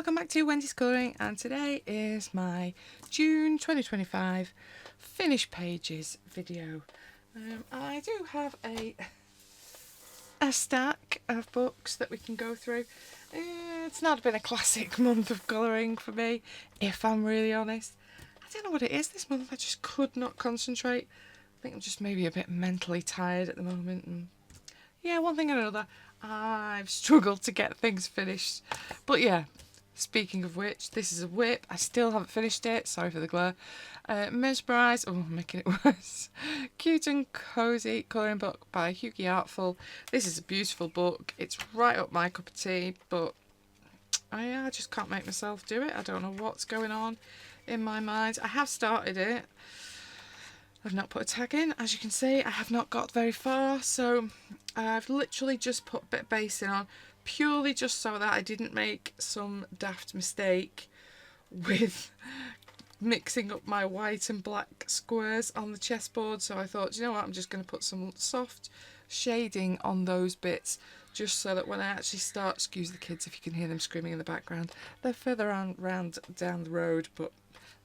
welcome back to Wendy's Colouring, and today is my June 2025 finished pages video. I do have a stack of books that we can go through. It's not been a classic month of colouring for me, if I'm really honest. I don't know what it is this month, I just could not concentrate. I think I'm just maybe a bit mentally tired at the moment, and yeah, one thing or another, I've struggled to get things finished. But yeah, speaking of which, this is a whip. I still haven't finished it. Sorry for the glare. Mesmerised. Oh, I'm making it worse. Cute and Cozy colouring book by Hughie Artful. This is a beautiful book. It's right up my cup of tea, but I just can't make myself do it. I don't know what's going on in my mind. I have started it. I've not put a tag in. As you can see, I have not got very far, so I've literally just put a bit of basing on, purely just so that I didn't make some daft mistake with mixing up my white and black squares on the chessboard. So I thought, you know what, I'm just going to put some soft shading on those bits, just so that when I actually start, excuse the kids if you can hear them screaming in the background, they're further round down the road, but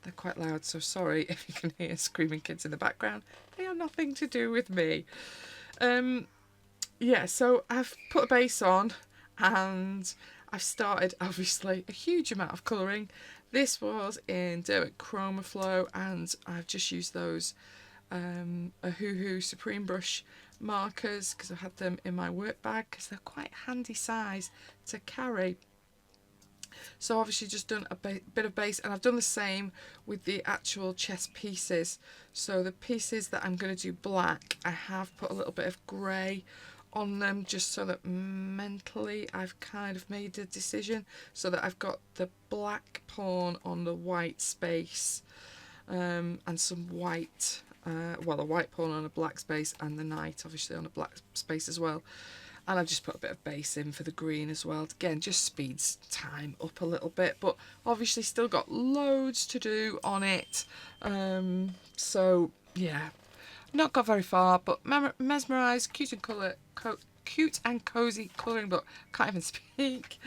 they're quite loud, so sorry if you can hear screaming kids in the background. They are nothing to do with me. Yeah, so I've put a base on and I've started, obviously, a huge amount of colouring. This was in Derwent Chroma Flow, and I've just used those Ohuhu Supreme Brush markers because I've had them in my work bag because they're quite handy size to carry. So obviously just done a bit of base, and I've done the same with the actual chess pieces. So the pieces that I'm going to do black, I have put a little bit of grey on them, just so that mentally I've kind of made a decision, so that I've got the black pawn on the white space, and some white, well, a white pawn on a black space, and the knight obviously on a black space as well. And I've just put a bit of base in for the green as well. Again, just speeds time up a little bit, but obviously still got loads to do on it. So yeah, not got very far, but Mesmerised, Cute and Cozy colouring book, can't even speak,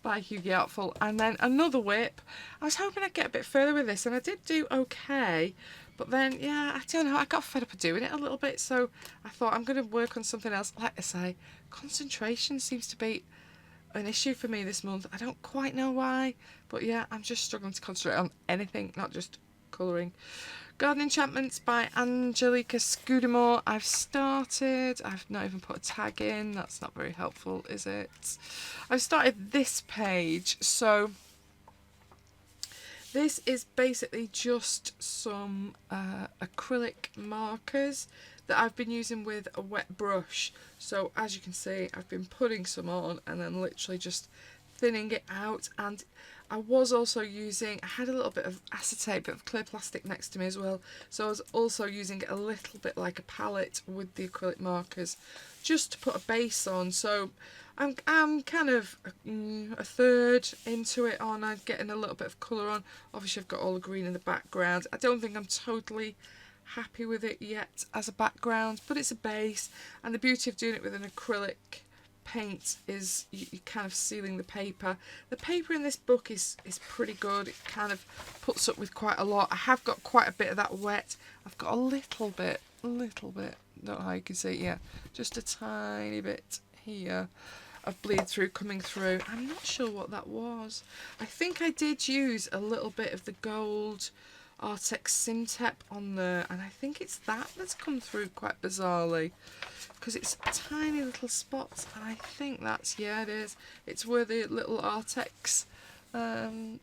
by Hughie Artful. And then another whip. I was hoping I'd get a bit further with this, and I did do okay. But then, yeah, I don't know, I got fed up of doing it a little bit, so I thought I'm going to work on something else. Like I say, concentration seems to be an issue for me this month. I don't quite know why, but yeah, I'm just struggling to concentrate on anything, not just colouring. Garden Enchantments by Angelica Scudamore. I've started. I've not even put a tag in. That's not very helpful, is it? I've started this page, so this is basically just some acrylic markers that I've been using with a wet brush. So as you can see, I've been putting some on and then literally just thinning it out. And I was also using, I had a little bit of acetate, bit of clear plastic next to me as well. So I was also using it a little bit like a palette with the acrylic markers, just to put a base on. So I'm kind of a third into it on. I'm getting a little bit of colour on. Obviously I've got all the green in the background. I don't think I'm totally happy with it yet as a background, but it's a base, and the beauty of doing it with an acrylic paint is you're kind of sealing the paper. The paper in this book is pretty good. It kind of puts up with quite a lot. I have got quite a bit of that wet. I've got a little bit, don't know how you can see it, yeah, just a tiny bit here of bleed through coming through. I'm not sure what that was. I think I did use a little bit of the gold Artex Simtep on there, and I think it's that that's come through quite bizarrely, because it's tiny little spots, and I think that's, yeah, it is. It's where the little Artex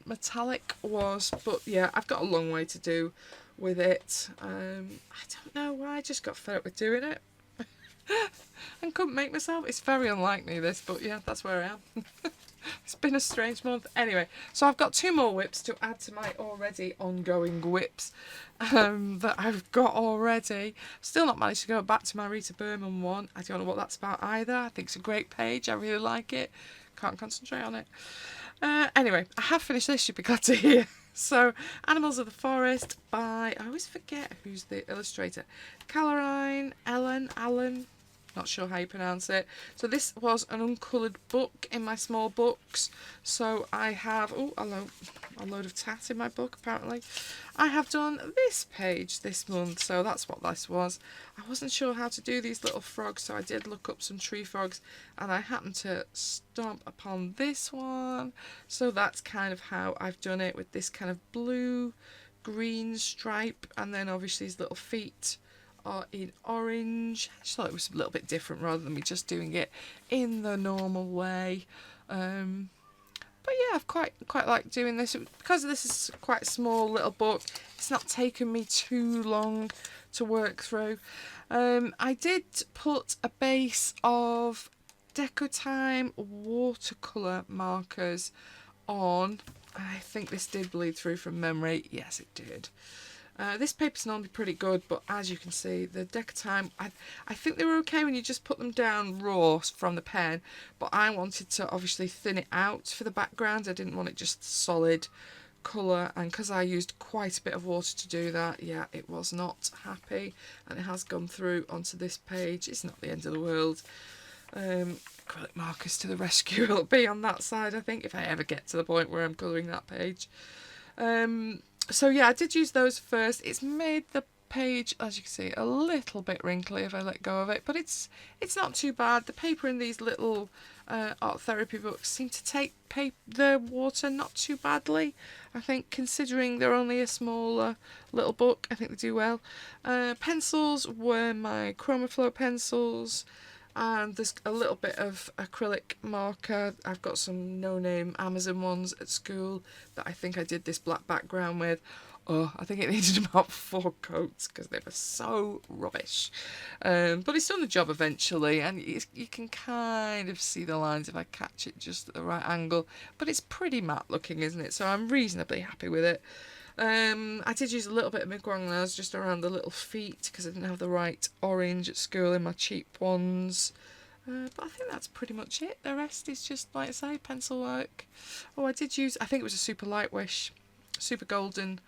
metallic was, but yeah, I've got a long way to do with it. I don't know why, I just got fed up with doing it and couldn't make myself. It's very unlike me, this, but yeah, that's where I am. It's been a strange month. Anyway, so I've got 2 more whips to add to my already ongoing whips that I've got already. Still not managed to go back to my Rita Berman one. I don't know what that's about either. I think it's a great page. I really like it. Can't concentrate on it. Anyway, I have finished this, you'd be glad to hear. So, Animals of the Forest by, I always forget who's the illustrator. Caroline, Allen. not sure how you pronounce it. So this was an uncoloured book in my small books. So I have, oh, a load of tat in my book apparently. I have done this page this month, so that's what this was. I wasn't sure how to do these little frogs, so I did look up some tree frogs, and I happened to stomp upon this one. So that's kind of how I've done it, with this kind of blue green stripe, and then obviously his little feet are in orange. I just thought it was a little bit different rather than me just doing it in the normal way. But yeah, I've quite like doing this. Because this is quite a small little book, it's not taken me too long to work through. I did put a base of Decotime watercolour markers on. I think this did bleed through from memory. Yes, it did. This paper's normally pretty good, but as you can see, the Decotime, I think they were okay when you just put them down raw from the pen, but I wanted to obviously thin it out for the background. I didn't want it just solid colour, and because I used quite a bit of water to do that, yeah, it was not happy, and it has gone through onto this page. It's not the end of the world. Acrylic markers to the rescue. It'll be on that side, I think, if I ever get to the point where I'm colouring that page. So yeah, I did use those first. It's made the page, as you can see, a little bit wrinkly if I let go of it, but it's not too bad. The paper in these little art therapy books seem to take the water not too badly. I think, considering they're only a smaller little book, I think they do well. Pencils were my Chromaflow pencils, and there's a little bit of acrylic marker. I've got some no-name Amazon ones at school that I think I did this black background with. Oh, I think it needed about 4 coats because they were so rubbish. But it's done the job eventually, and you can kind of see the lines if I catch it just at the right angle. But it's pretty matte looking, isn't it? So I'm reasonably happy with it. I did use a little bit of Mythographic just around the little feet because I didn't have the right orange at school in my cheap ones. But I think that's pretty much it. The rest is just, like I say, pencil work. Oh, I did use, I think it was a Super Lightwish, Super Golden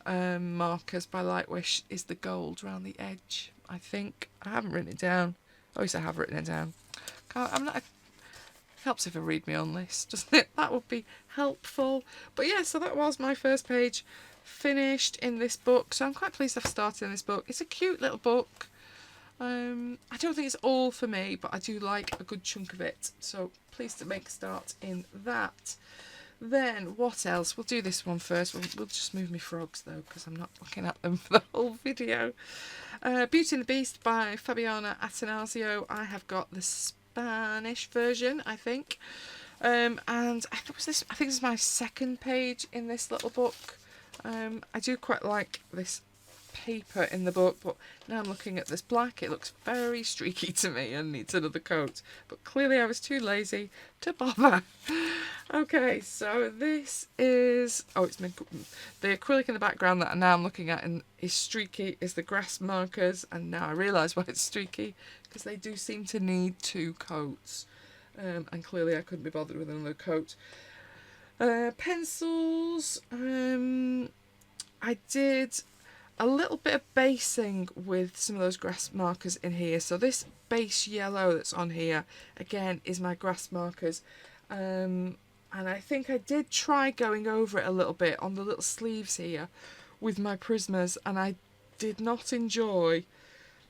markers by Lightwish is the gold around the edge, I think. I haven't written it down. Oh, yes, I have written it down. Helps if I read my own list, doesn't it? That would be helpful. But yeah, so that was my first page finished in this book. So I'm quite pleased I've started in this book. It's a cute little book. I don't think it's all for me, but I do like a good chunk of it. So pleased to make a start in that. Then what else? We'll do this one first. We'll just move my frogs though, because I'm not looking at them for the whole video. Beauty and the Beast by Fabiana Atanasio. I have got the Spanish version, I think. And I think this is my second page in this little book. I do quite like this paper in the book, but now I'm looking at this black, it looks very streaky to me and needs another coat, but clearly I was too lazy to bother. Okay, so this is, it's the acrylic in the background that now I'm looking at and is streaky is the grass markers, and now I realise why it's streaky, because they do seem to need 2 coats, and clearly I couldn't be bothered with another coat. Pencils, I did a little bit of basing with some of those grass markers in here. So this base yellow that's on here, again, is my grass markers. And I think I did try going over it a little bit on the little sleeves here with my Prismas, and I did not enjoy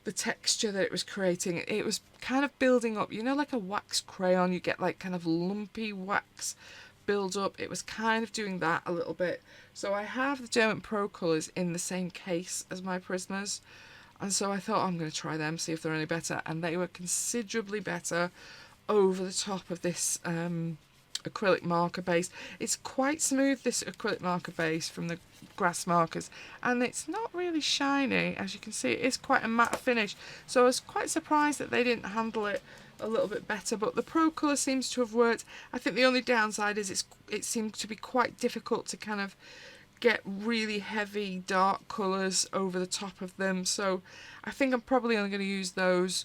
the texture that it was creating. It was kind of building up, you know, like a wax crayon, you get like kind of lumpy wax build up. It was kind of doing that a little bit. So I have the Derwent Pro colours in the same case as my Prismas, and so I thought, I'm going to try them, see if they're any better, and they were considerably better over the top of this acrylic marker base. It's quite smooth, this acrylic marker base from the grass markers, and it's not really shiny. As you can see, it is quite a matte finish, so I was quite surprised that they didn't handle it a little bit better, but the Pro colour seems to have worked. I think the only downside is it seemed to be quite difficult to kind of get really heavy dark colours over the top of them, so I think I'm probably only going to use those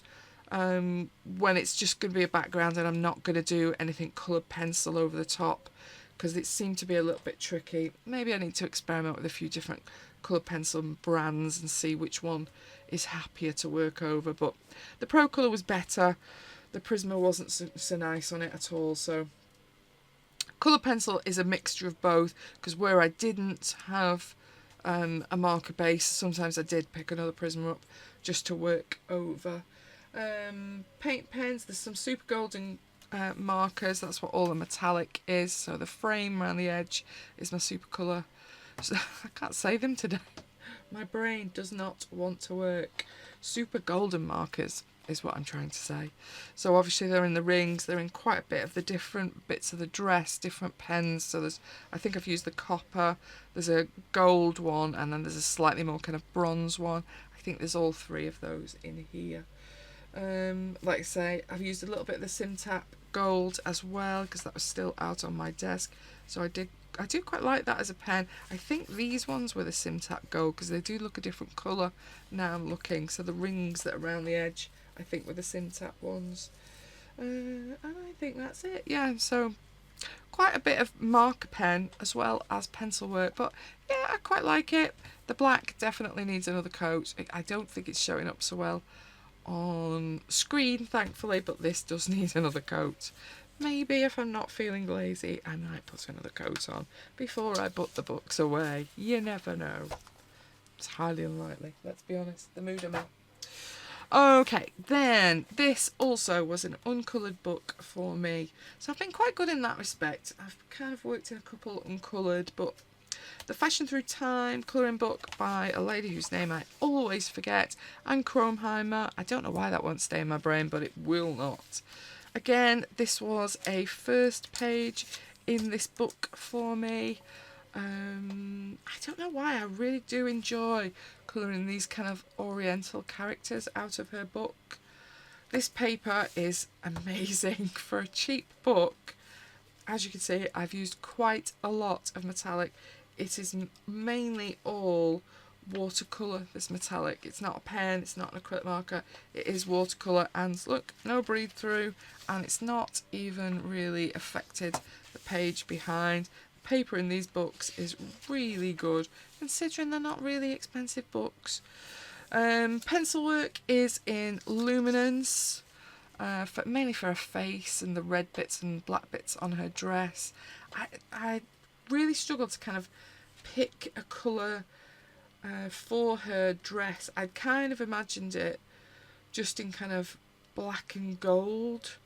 when it's just going to be a background and I'm not going to do anything coloured pencil over the top, because it seemed to be a little bit tricky. Maybe I need to experiment with a few different colour pencil brands and see which one is happier to work over. But the Pro Colour was better. The Prisma wasn't so nice on it at all. So colour pencil is a mixture of both, because where I didn't have a marker base, sometimes I did pick another Prisma up just to work over. Paint pens, there's some super golden markers, that's what all the metallic is. So the frame around the edge is my super colour. So I can't say them today. My brain does not want to work. Super golden markers is what I'm trying to say. So obviously they're in the rings, they're in quite a bit of the different bits of the dress, different pens. So there's, I think I've used the copper, there's a gold one, and then there's a slightly more kind of bronze one. I think there's all three of those in here. Like I say, I've used a little bit of the Simtap gold as well, because that was still out on my desk. So I do quite like that as a pen. I think these ones were the Simtap gold, because they do look a different colour now I'm looking. So the rings that are around the edge, I think were the Simtap ones. And I think that's it. Yeah, so quite a bit of marker pen as well as pencil work. But yeah, I quite like it. The black definitely needs another coat. I don't think it's showing up so well on screen, thankfully, but this does need another coat. Maybe if I'm not feeling lazy, I might put another coat on before I put the books away. You never know. It's highly unlikely, let's be honest. The mood I'm in. Okay, then this also was an uncoloured book for me. So I've been quite good in that respect. I've kind of worked in a couple uncoloured, but the Fashion Through Time colouring book by a lady whose name I always forget, Anne Kromheimer. I don't know why that won't stay in my brain, but it will not. Again, this was a first page in this book for me. I don't know why, I really do enjoy colouring these kind of oriental characters out of her book. This paper is amazing for a cheap book. As you can see, I've used quite a lot of metallic. It is mainly all watercolour, this metallic. It's not a pen, it's not an acrylic marker, it is watercolour, and look, no breathe through, and it's not even really affected the page behind. The paper in these books is really good, considering they're not really expensive books. Pencil work is in luminance, mainly for her face and the red bits and black bits on her dress. I really struggled to kind of pick a colour for her dress. I'd kind of imagined it just in kind of black and gold,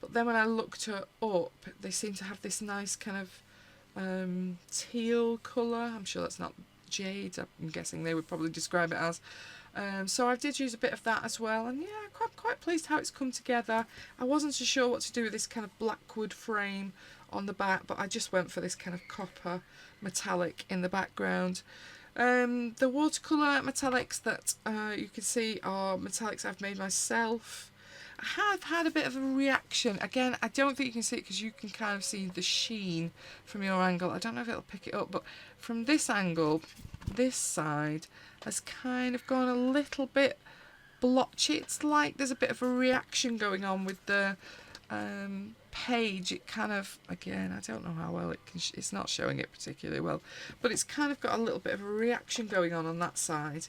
but then when I looked her up, they seem to have this nice kind of teal colour. I'm sure that's not jade, I'm guessing they would probably describe it as. So I did use a bit of that as well, and yeah, quite pleased how it's come together. I wasn't so sure what to do with this kind of black wood frame on the back, but I just went for this kind of copper metallic in the background. The watercolour metallics that you can see are metallics I've made myself. I have had a bit of a reaction. Again, I don't think you can see it because you can kind of see the sheen from your angle. I don't know if it'll pick it up, but from this angle, this side has kind of gone a little bit blotchy. It's like there's a bit of a reaction going on with the page. It kind of, again, I don't know how well it can, it's not showing it particularly well, but it's kind of got a little bit of a reaction going on that side.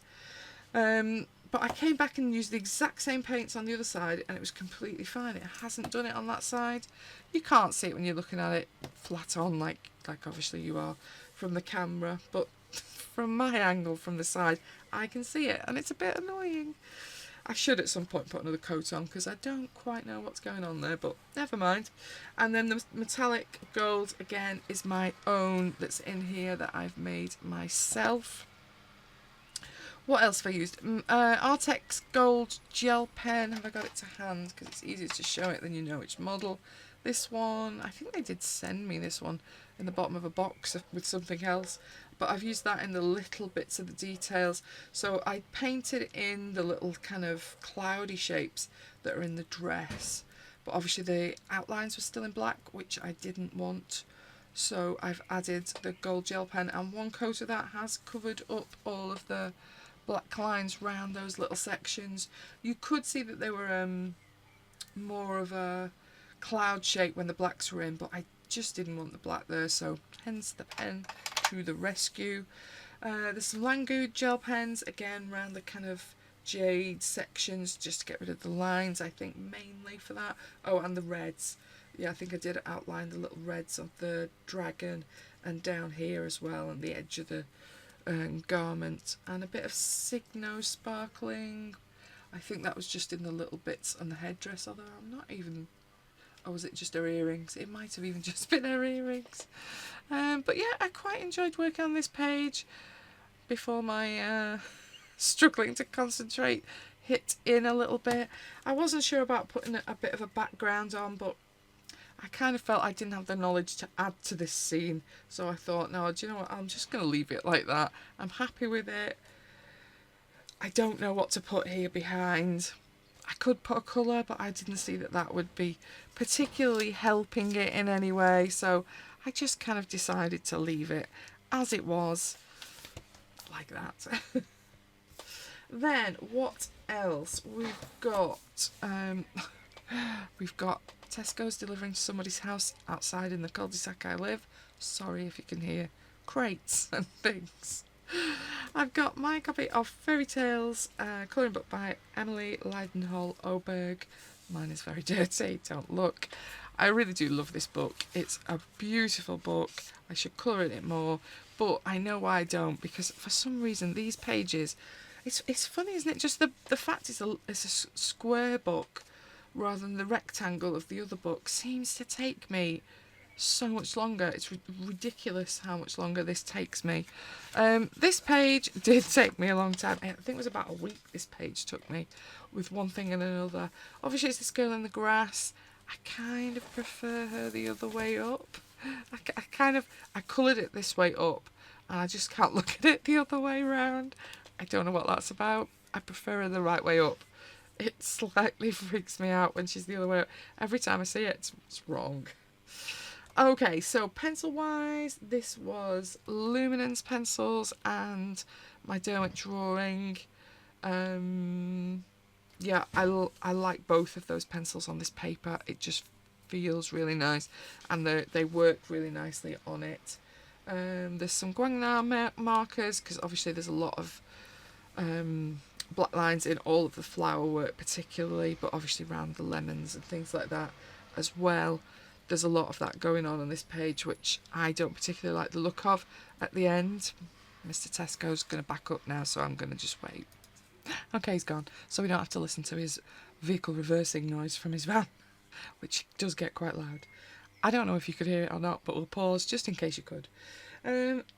But I came back and used the exact same paints on the other side and it was completely fine. It hasn't done it on that side. You can't see it when you're looking at it flat on like obviously you are from the camera, but from my angle from the side I can see it and it's a bit annoying. I should at some point put another coat on because I don't quite know what's going on there, but never mind. And then the metallic gold again is my own that's in here that I've made myself. What else have I used? Artex Gold Gel Pen. Have I got it to hand? Because it's easier to show it than you know which model. This one, I think they did send me this one in the bottom of a box with something else. But I've used that in the little bits of the details. So I painted in the little kind of cloudy shapes that are in the dress. But obviously the outlines were still in black, which I didn't want. So I've added the gold gel pen, and one coat of that has covered up all of the black lines round those little sections. You could see that they were more of a cloud shape when the blacks were in, but I just didn't want the black there, so hence the pen to the rescue. There's some Languid gel pens, again, around the kind of jade sections, just to get rid of the lines, I think mainly for that. Oh, and the reds. Yeah, I think I did outline the little reds of the dragon and down here as well, and the edge of the garment. And a bit of Signo sparkling. I think that was just in the little bits on the headdress, although I'm not even... Oh, was it just her earrings? It might have even just been her earrings. But yeah, I quite enjoyed working on this page before my struggling to concentrate hit in a little bit. I wasn't sure about putting a bit of a background on, but I kind of felt I didn't have the knowledge to add to this scene. So I thought, no, do you know what? I'm just going to leave it like that. I'm happy with it. I don't know what to put here behind. I could put a colour, but I didn't see that that would be particularly helping it in any way, so I just kind of decided to leave it as it was, like that. Then, what else? We've got Tesco's delivering to somebody's house outside in the cul-de-sac I live. Sorry if you can hear crates and things. I've got my copy of Fairy Tales, colouring book by Emily Leidenhall Oberg. Mine is very dirty, don't look. I really do love this book. It's a beautiful book. I should colour in it more, but I know why I don't, because for some reason these pages, it's funny, isn't it? Just the fact it's a square book rather than the rectangle of the other book seems to take me so much longer. It's ridiculous how much longer this takes me. This page did take me a long time. I think it was about a week this page took me, with one thing and another. Obviously it's this girl in the grass. I kind of prefer her the other way up. I coloured it this way up and I just can't look at it the other way round. I don't know what that's about. I prefer her the right way up. It slightly freaks me out when she's the other way up. Every time I see it, it's wrong. Okay, so pencil-wise, this was Luminance pencils and my Derwent drawing. Yeah, I like both of those pencils on this paper. It just feels really nice, and they work really nicely on it. There's some Guangna markers, because obviously there's a lot of black lines in all of the flower work particularly, but obviously around the lemons and things like that as well. There's a lot of that going on this page, which I don't particularly like the look of at the end. Mr. Tesco's going to back up now, so I'm going to just wait. Okay, he's gone, so we don't have to listen to his vehicle reversing noise from his van, which does get quite loud. I don't know if you could hear it or not, but we'll pause just in case you could.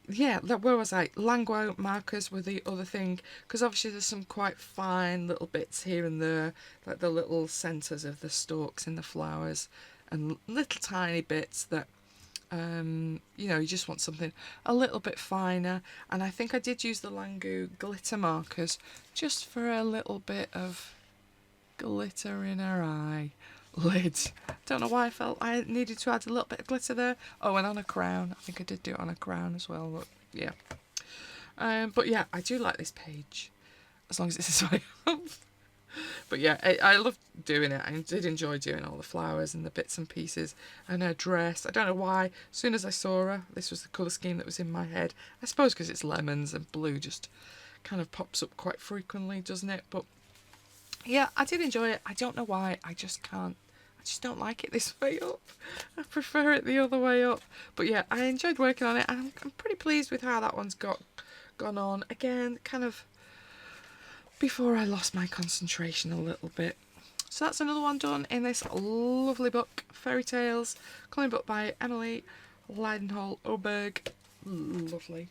Yeah, where was I? Languid markers were the other thing, because obviously there's some quite fine little bits here and there, like the little centres of the stalks in the flowers, and little tiny bits that, you know, you just want something a little bit finer. And I think I did use the Languid glitter markers just for a little bit of glitter in her eye lid. Don't know why I felt I needed to add a little bit of glitter there. Oh, and on a crown. I think I did do it on a crown as well, but yeah. But yeah, I do like this page, as long as it's this way up. But yeah, I loved doing it. I did enjoy doing all the flowers and the bits and pieces and her dress. I don't know why. As soon as I saw her, this was the colour scheme that was in my head. I suppose because it's lemons and blue just kind of pops up quite frequently, doesn't it? But yeah, I did enjoy it. I don't know why. I just don't like it this way up. I prefer it the other way up. But yeah, I enjoyed working on it, and I'm pretty pleased with how that one's gone on. Again, kind of before I lost my concentration a little bit. So that's another one done in this lovely book, Fairy Tales, colouring book by Emily Leidenhall Oberg. Lovely.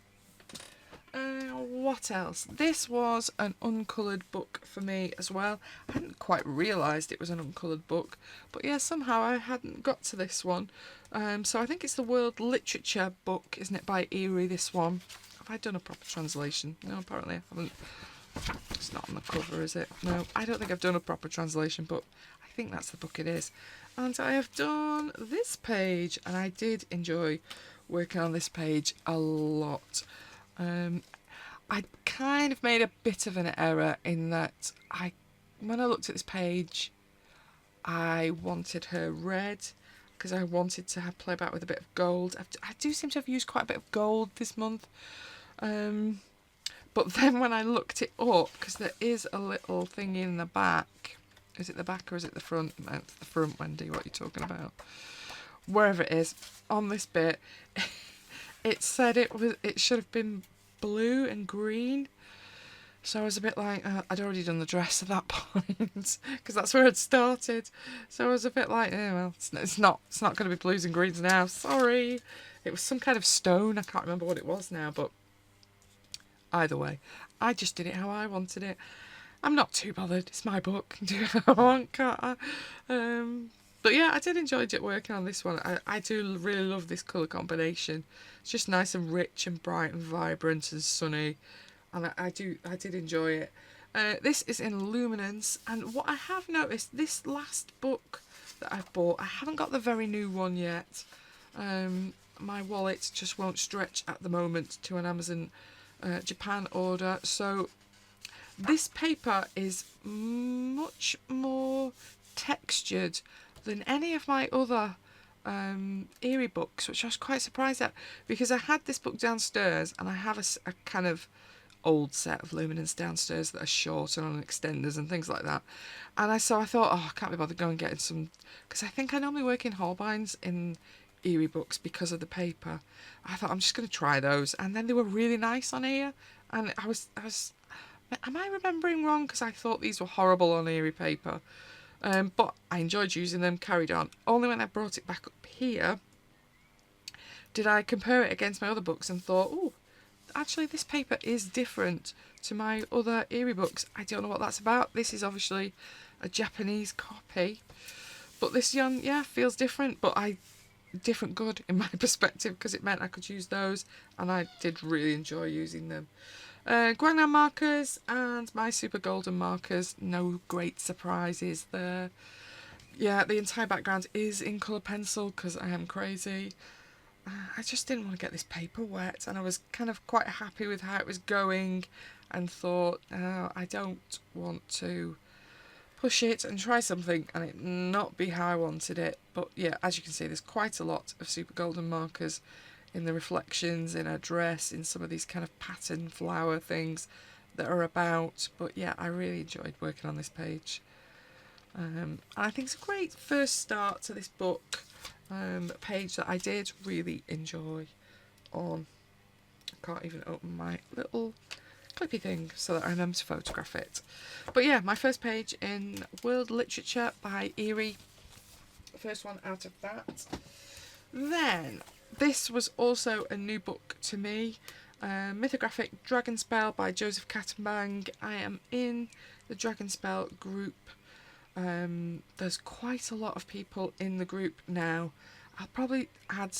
What else? This was an uncoloured book for me as well. I hadn't quite realised it was an uncoloured book, but yeah, somehow I hadn't got to this one. So I think it's the World Literature book, isn't it, by Erie, this one. Have I done a proper translation? No, apparently I haven't. It's not on the cover, is it? No, I don't think I've done a proper translation, but I think that's the book it is. And I have done this page, and I did enjoy working on this page a lot. I kind of made a bit of an error in that when I looked at this page, I wanted her red, because I wanted to play about with a bit of gold. I do seem to have used quite a bit of gold this month. But then when I looked it up, because there is a little thing in the back. Is it the back or is it the front? No, it's the front, Wendy. What are you talking about? Wherever it is, on this bit, it said it should have been blue and green. So I was a bit like, I'd already done the dress at that point, because that's where I'd started. So I was a bit like, well, it's not going to be blues and greens now. Sorry. It was some kind of stone. I can't remember what it was now, but either way, I just did it how I wanted it. I'm not too bothered. It's my book. Do what I want, can't I? But yeah, I did enjoy working on this one. I do really love this colour combination. It's just nice and rich and bright and vibrant and sunny. And I did enjoy it. This is in Luminance, and what I have noticed, this last book that I've bought, I haven't got the very new one yet. My wallet just won't stretch at the moment to an Amazon Japan order, so this paper is much more textured than any of my other Eerie books, which I was quite surprised at, because I had this book downstairs and I have a kind of old set of Luminance downstairs that are short and on extenders and things like that, and I thought, oh, I can't be bothered going getting some, because I think I normally work in Holbein's in Eerie books because of the paper. I thought I'm just going to try those, and then they were really nice on here, and I was am I remembering wrong, because I thought these were horrible on Eerie paper, but I enjoyed using them, carried on. Only when I brought it back up here did I compare it against my other books and thought, oh, actually this paper is different to my other Eerie books. I don't know what that's about. This is obviously a Japanese copy, but this yarn, yeah, feels different, but different good in my perspective, because it meant I could use those, and I did really enjoy using them. Guangnan markers and my super golden markers, no great surprises there. Yeah, the entire background is in colour pencil because I am crazy. I just didn't want to get this paper wet, and I was kind of quite happy with how it was going, and thought, oh, I don't want to push it and try something and it not be how I wanted it. But yeah, as you can see, there's quite a lot of super golden markers in the reflections, in her dress, in some of these kind of pattern flower things that are about. But yeah, I really enjoyed working on this page. And I think it's a great first start to this book, page that I did really enjoy on. I can't even open my little clippy thing so that I remember to photograph it. But yeah, my first page in World Literature by Eerie. First one out of that. Then, this was also a new book to me. Mythographic Dragon Spell by Joseph Kattenbang. I am in the Dragon Spell group. There's quite a lot of people in the group now. I'll probably add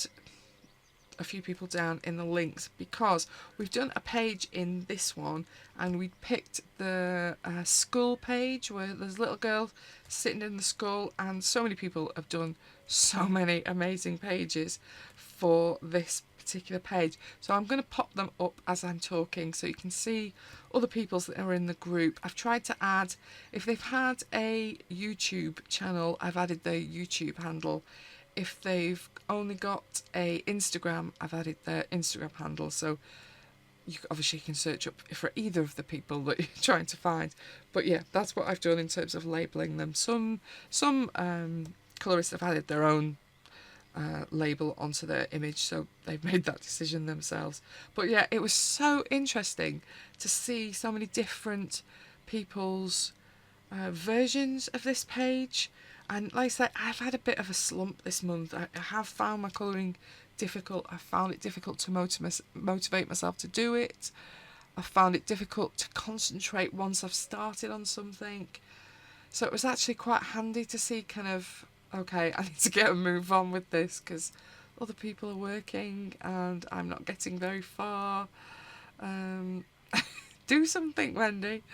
a few people down in the links, because we've done a page in this one and we picked the skull page where there's a little girl sitting in the skull, and so many people have done so many amazing pages for this particular page, so I'm going to pop them up as I'm talking so you can see other people that are in the group. I've tried to add, if they've had a YouTube channel, I've added their YouTube handle. If they've only got a Instagram, I've added their Instagram handle, so you obviously can search up for either of the people that you're trying to find. But yeah, that's what I've done in terms of labelling them. Some colourists have added their own label onto their image, so they've made that decision themselves. But yeah, it was so interesting to see so many different people's versions of this page. And like I say, I've had a bit of a slump this month. I have found my colouring difficult. I found it difficult to motivate myself to do it. I found it difficult to concentrate once I've started on something. So it was actually quite handy to see kind of, okay, I need to get a move on with this because other people are working and I'm not getting very far. Do something, Wendy.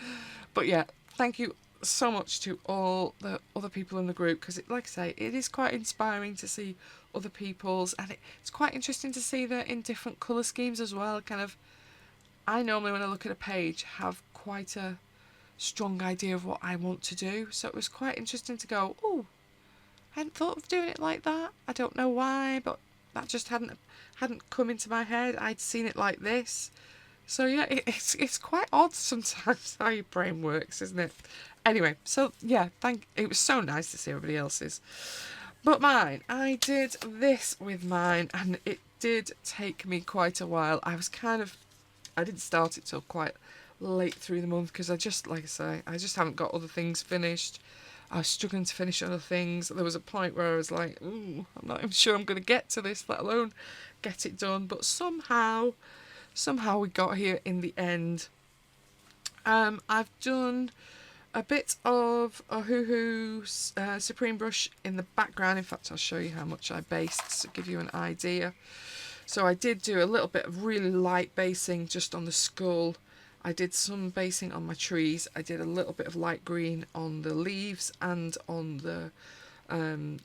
But yeah, thank you so much to all the other people in the group, because like I say, it is quite inspiring to see other people's, and it's quite interesting to see that in different colour schemes as well. Kind of, I normally when I look at a page have quite a strong idea of what I want to do, so it was quite interesting to go, oh, I hadn't thought of doing it like that. I don't know why, but that just hadn't come into my head. I'd seen it like this, So yeah, it's quite odd sometimes how your brain works, isn't it? Anyway, so yeah, it was so nice to see everybody else's. But mine, I did this with mine, and it did take me quite a while. I didn't start it till quite late through the month because like I say, I just haven't got other things finished. I was struggling to finish other things. There was a point where I was like, ooh, I'm not even sure I'm going to get to this, let alone get it done. But somehow we got here in the end. I've done a bit of a Hoo Supreme brush in the background. In fact, I'll show you how much I based to give you an idea. So I did do a little bit of really light basing just on the skull. I did some basing on my trees. I did a little bit of light green on the leaves and on the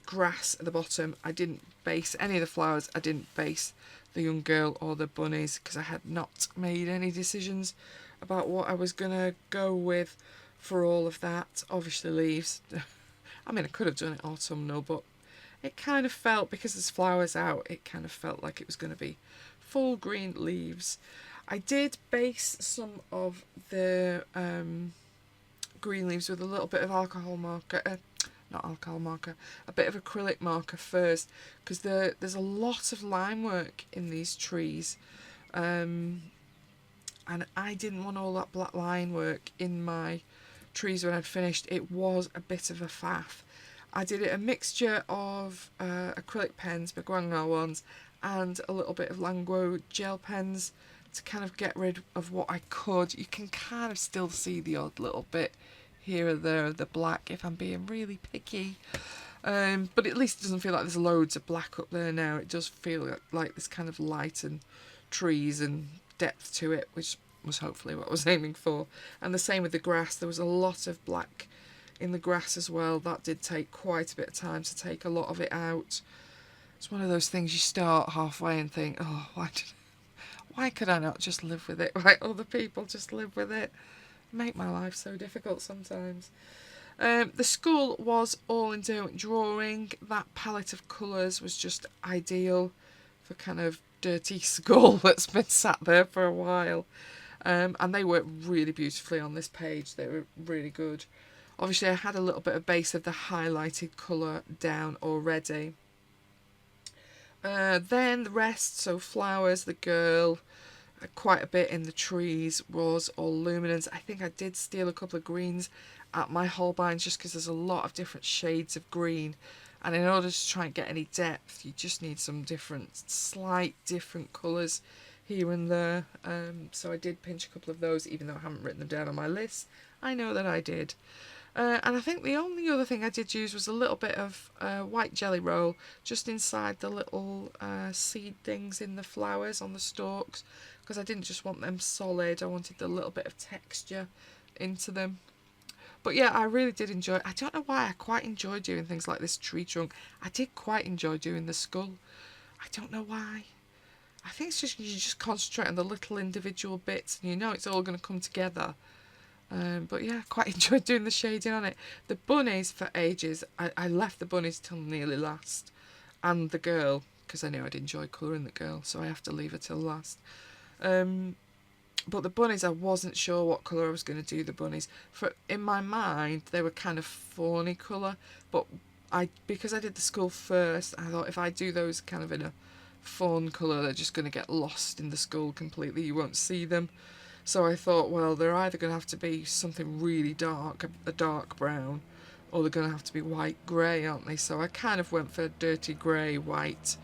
grass at the bottom. I didn't base any of the flowers. I didn't base the young girl or the bunnies because I had not made any decisions about what I was going to go with for all of that. Obviously leaves. I mean, I could have done it autumnal, but it kind of felt, because there's flowers out, it kind of felt like it was going to be full green leaves. I did base some of the green leaves with a little bit of alcohol marker, not alcohol marker, a bit of acrylic marker first, because there's a lot of line work in these trees, and I didn't want all that black line work in my trees when I'd finished. It was a bit of a faff. I did it a mixture of acrylic pens, Beguanga ones, and a little bit of Languo gel pens to kind of get rid of what I could. You can kind of still see the odd little bit here or there of the black if I'm being really picky. But at least it doesn't feel like there's loads of black up there now. It does feel like this kind of light and trees and depth to it, which was hopefully what I was aiming for. And the same with the grass. There was a lot of black in the grass as well. That did take quite a bit of time to take a lot of it out. It's one of those things you start halfway and think, oh, why could I not just live with it? Why other people just live with it? Make my life so difficult sometimes. The school was all in drawing. That palette of colours was just ideal for kind of dirty skull that's been sat there for a while. And they worked really beautifully on this page. They were really good. Obviously I had a little bit of base of the highlighted colour down already. Then the rest, so flowers, the girl, quite a bit in the trees was all luminance. I think I did steal a couple of greens at my Holbeins just because there's a lot of different shades of green, and in order to try and get any depth you just need some slight different colours here and there. So I did pinch a couple of those, even though I haven't written them down on my list. I know that I did. And I think the only other thing I did use was a little bit of white jelly roll just inside the little seed things in the flowers on the stalks, because I didn't just want them solid, I wanted a little bit of texture into them. But yeah, I really did enjoy it. I don't know why I quite enjoy doing things like this tree trunk. I did quite enjoy doing the skull. I don't know why. I think it's just you just concentrate on the little individual bits and you know it's all going to come together. But yeah, quite enjoyed doing the shading on it. The bunnies for ages, I left the bunnies till nearly last, and the girl, because I knew I'd enjoy colouring the girl, so I have to leave her till last. But the bunnies, I wasn't sure what colour I was going to do the bunnies. In my mind, they were kind of fawny colour, but because I did the skull first, I thought if I do those kind of in a fawn colour, they're just going to get lost in the skull completely, you won't see them. So I thought, well, they're either going to have to be something really dark, a dark brown, or they're going to have to be white grey, aren't they? So I kind of went for a dirty grey, white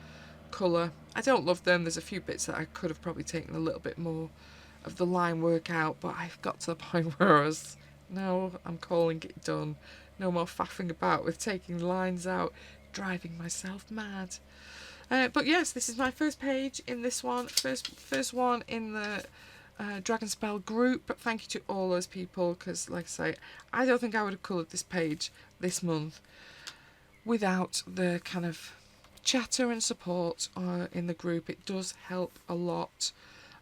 colour. I don't love them. There's a few bits that I could have probably taken a little bit more of the line work out, but I've got to the point where I was, no, I'm calling it done. No more faffing about with taking lines out, driving myself mad. But yes, this is my first page in this one, first one in the Dragon Spell group. But thank you to all those people, because like I say, I don't think I would have coloured this page this month without the kind of chatter and support in the group. It does help a lot.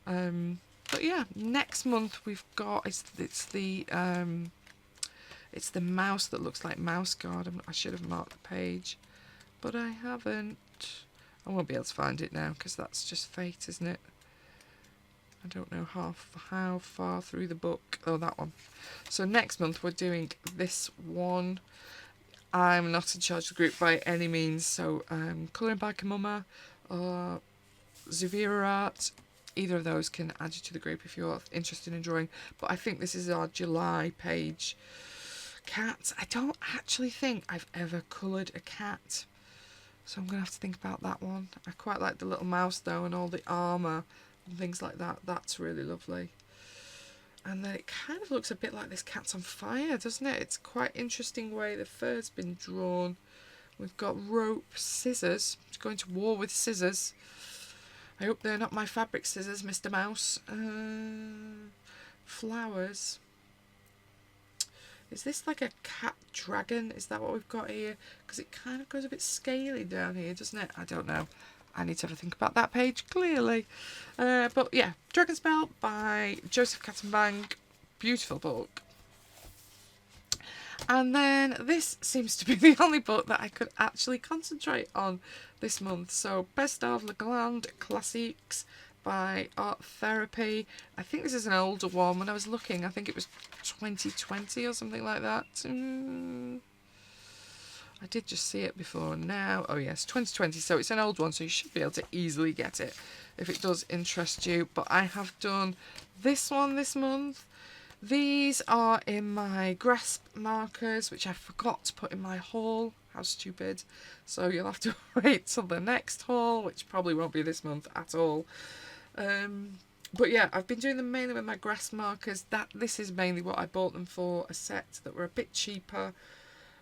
But yeah, next month we've got it's the mouse that looks like Mouse Guard. I should have marked the page, but I haven't. I won't be able to find it now because that's just fate, isn't it? I don't know how far through the book. Oh, that one. So next month we're doing this one. I'm not in charge of the group by any means, so Colouring by Kamuma or Zuvira Art, either of those can add you to the group if you're interested in drawing. But I think this is our July page. Cats. I don't actually think I've ever coloured a cat, so I'm going to have to think about that one. I quite like the little mouse though, and all the armour and things like that. That's really lovely. And then it kind of looks a bit like this Cat's on Fire, doesn't it? It's quite interesting way the fur's been drawn. We've got rope, scissors. It's going to war with scissors. I hope they're not my fabric scissors, Mr. Mouse. Flowers. Is this like a cat dragon? Is that what we've got here? Because it kind of goes a bit scaly down here, doesn't it? I don't know. I need to have a think about that page, clearly. But yeah, Dragon Spell by Joseph Kattenbang. Beautiful book. And then this seems to be the only book that I could actually concentrate on this month. So Best of Le Grand Classiques by Art Therapy. I think this is an older one. When I was looking, I think it was 2020 or something like that. I did just see it before now. Oh yes, 2020, so it's an old one, so you should be able to easily get it if it does interest you. But I have done this one this month. These are in my grasp markers, which I forgot to put in my haul. How stupid. So you'll have to wait till the next haul, which probably won't be this month at all. But yeah, I've been doing them mainly with my grasp markers. This is mainly what I bought them for, a set that were a bit cheaper,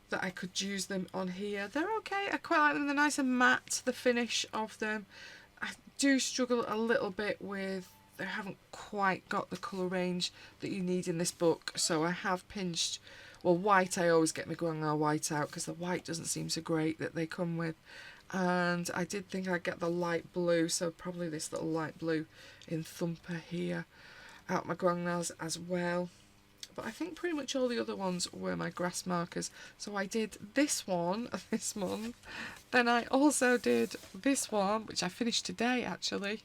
that I could use them on here. They're okay. I quite like them. They're nice and matte, the finish of them. I do struggle a little bit with, they haven't quite got the colour range that you need in this book, so I have pinched, well, white, I always get my guanga white out because the white doesn't seem so great that they come with, and I did think I'd get the light blue, so probably this little light blue in Thumper here out my guangas as well. But I think pretty much all the other ones were my grass markers. So I did this one this month. Then I also did this one, which I finished today actually.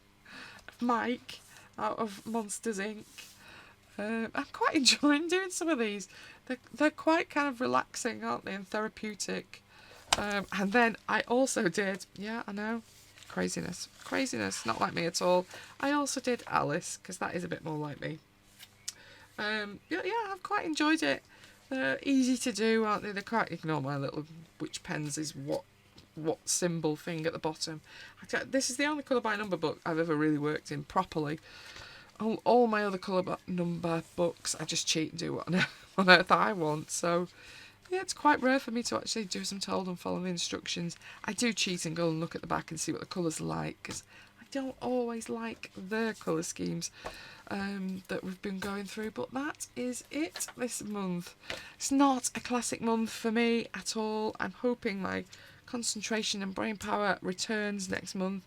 Mike, out of Monsters Inc. I'm quite enjoying doing some of these. They're quite kind of relaxing, aren't they, and therapeutic. And then I also did, yeah, I know, craziness, not like me at all. I also did Alice, because that is a bit more like me. Yeah, I've quite enjoyed it. They're easy to do, aren't they? They can't ignore my little which pens is what symbol thing at the bottom. This is the only colour by number book I've ever really worked in properly. All my other colour by number books, I just cheat and do what on earth I want. So yeah, it's quite rare for me to actually do as I'm told and follow the instructions. I do cheat and go and look at the back and see what the colours are like, because I don't always like the colour schemes that we've been going through. But that is it this month. It's not a classic month for me at all. I'm hoping my concentration and brain power returns next month.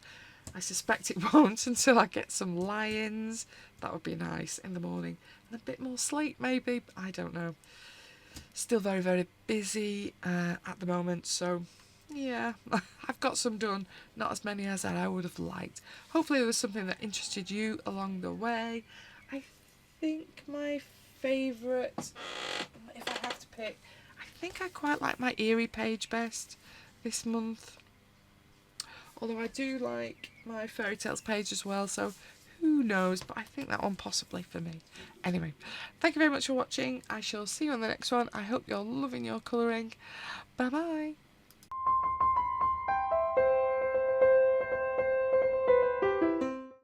I suspect it won't until I get some lie-ins. That would be nice in the morning. And a bit more sleep maybe. I don't know. Still very, very busy at the moment. So yeah, I've got some done. Not as many as I would have liked. Hopefully there was something that interested you along the way. I think my favourite, if I have to pick, I think I quite like my Eerie page best this month. Although I do like my Fairy Tales page as well, so who knows, but I think that one possibly for me. Anyway, thank you very much for watching. I shall see you on the next one. I hope you're loving your colouring. Bye bye.